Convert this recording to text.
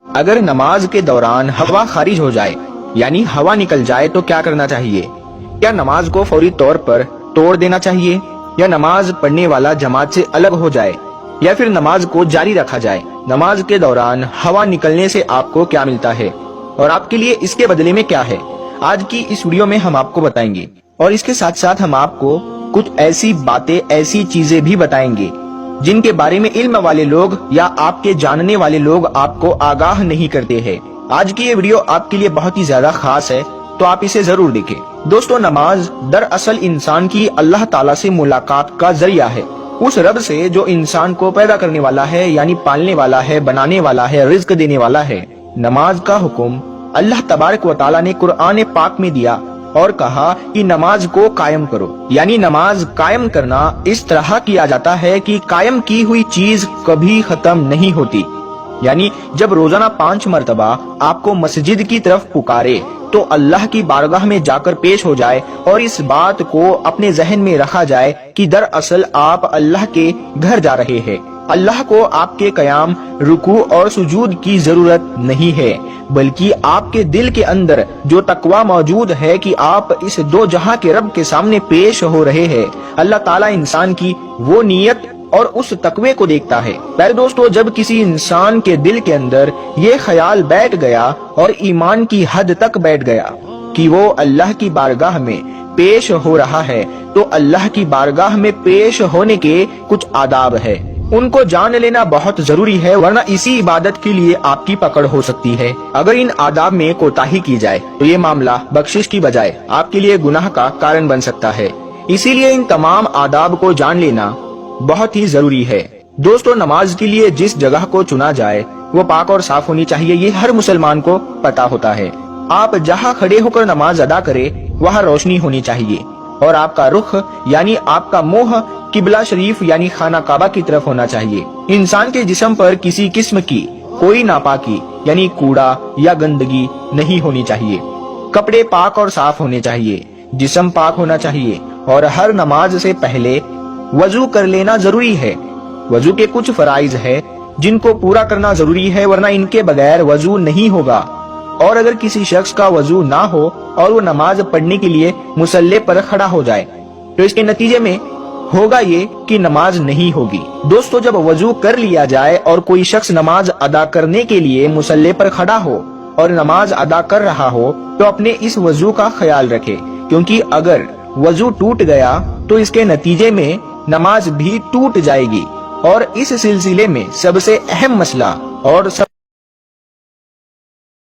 اگر نماز کے دوران ہوا خارج ہو جائے یعنی ہوا نکل جائے تو کیا کرنا چاہیے؟ کیا نماز کو فوری طور پر توڑ دینا چاہیے، یا نماز پڑھنے والا جماعت سے الگ ہو جائے، یا پھر نماز کو جاری رکھا جائے؟ نماز کے دوران ہوا نکلنے سے آپ کو کیا ملتا ہے اور آپ کے لیے اس کے بدلے میں کیا ہے؟ آج کی اس ویڈیو میں ہم آپ کو بتائیں گے، اور اس کے ساتھ ساتھ ہم آپ کو کچھ ایسی باتیں، ایسی چیزیں بھی بتائیں گے جن کے بارے میں علم والے لوگ یا آپ کے جاننے والے لوگ آپ کو آگاہ نہیں کرتے ہیں۔ آج کی یہ ویڈیو آپ کے لیے بہت ہی زیادہ خاص ہے، تو آپ اسے ضرور دیکھیں۔ دوستو، نماز دراصل انسان کی اللہ تعالیٰ سے ملاقات کا ذریعہ ہے، اس رب سے جو انسان کو پیدا کرنے والا ہے، یعنی پالنے والا ہے، بنانے والا ہے، رزق دینے والا ہے۔ نماز کا حکم اللہ تبارک و تعالیٰ نے قرآن پاک میں دیا اور کہا کہ نماز کو قائم کرو، یعنی نماز قائم کرنا اس طرح کیا جاتا ہے کہ قائم کی ہوئی چیز کبھی ختم نہیں ہوتی، یعنی جب روزانہ 5 مرتبہ آپ کو مسجد کی طرف پکارے تو اللہ کی بارگاہ میں جا کر پیش ہو جائے اور اس بات کو اپنے ذہن میں رکھا جائے کہ دراصل آپ اللہ کے گھر جا رہے ہیں۔ اللہ کو آپ کے قیام، رکوع اور سجود کی ضرورت نہیں ہے، بلکہ آپ کے دل کے اندر جو تقوی موجود ہے کہ آپ اس دو جہاں کے رب کے سامنے پیش ہو رہے ہیں۔ اللہ تعالیٰ انسان کی وہ نیت اور اس تقوی کو دیکھتا ہے۔ پہلے دوستو، جب کسی انسان کے دل کے اندر یہ خیال بیٹھ گیا اور ایمان کی حد تک بیٹھ گیا کہ وہ اللہ کی بارگاہ میں پیش ہو رہا ہے، تو اللہ کی بارگاہ میں پیش ہونے کے کچھ آداب ہے، ان کو جان لینا بہت ضروری ہے، ورنہ اسی عبادت کے لیے آپ کی پکڑ ہو سکتی ہے۔ اگر ان آداب میں کوتاہی کی جائے تو یہ معاملہ بخشش کی بجائے آپ کے لیے گناہ کا کارن بن سکتا ہے، اسی لیے ان تمام آداب کو جان لینا بہت ہی ضروری ہے۔ دوستو، نماز کے لیے جس جگہ کو چنا جائے وہ پاک اور صاف ہونی چاہیے، یہ ہر مسلمان کو پتا ہوتا ہے۔ آپ جہاں کھڑے ہو کر نماز ادا کرے وہاں روشنی ہونی چاہیے، اور آپ کا رخ یعنی آپ کا منہ قبلہ شریف یعنی خانہ کعبہ کی طرف ہونا چاہیے۔ انسان کے جسم پر کسی قسم کی کوئی ناپاکی یعنی کوڑا یا گندگی نہیں ہونی چاہیے، کپڑے پاک اور صاف ہونے چاہیے، جسم پاک ہونا چاہیے، اور ہر نماز سے پہلے وضو کر لینا ضروری ہے۔ وضو کے کچھ فرائض ہے جن کو پورا کرنا ضروری ہے، ورنہ ان کے بغیر وضو نہیں ہوگا، اور اگر کسی شخص کا وضو نہ ہو اور وہ نماز پڑھنے کے لیے مصلی پر کھڑا ہو جائے تو اس کے نتیجے میں ہوگا یہ کہ نماز نہیں ہوگی۔ دوستو، جب وضو کر لیا جائے اور کوئی شخص نماز ادا کرنے کے لیے مصلی پر کھڑا ہو اور نماز ادا کر رہا ہو تو اپنے اس وضو کا خیال رکھے، کیونکہ اگر وضو ٹوٹ گیا تو اس کے نتیجے میں نماز بھی ٹوٹ جائے گی۔ اور اس سلسلے میں سب سے اہم مسئلہ اور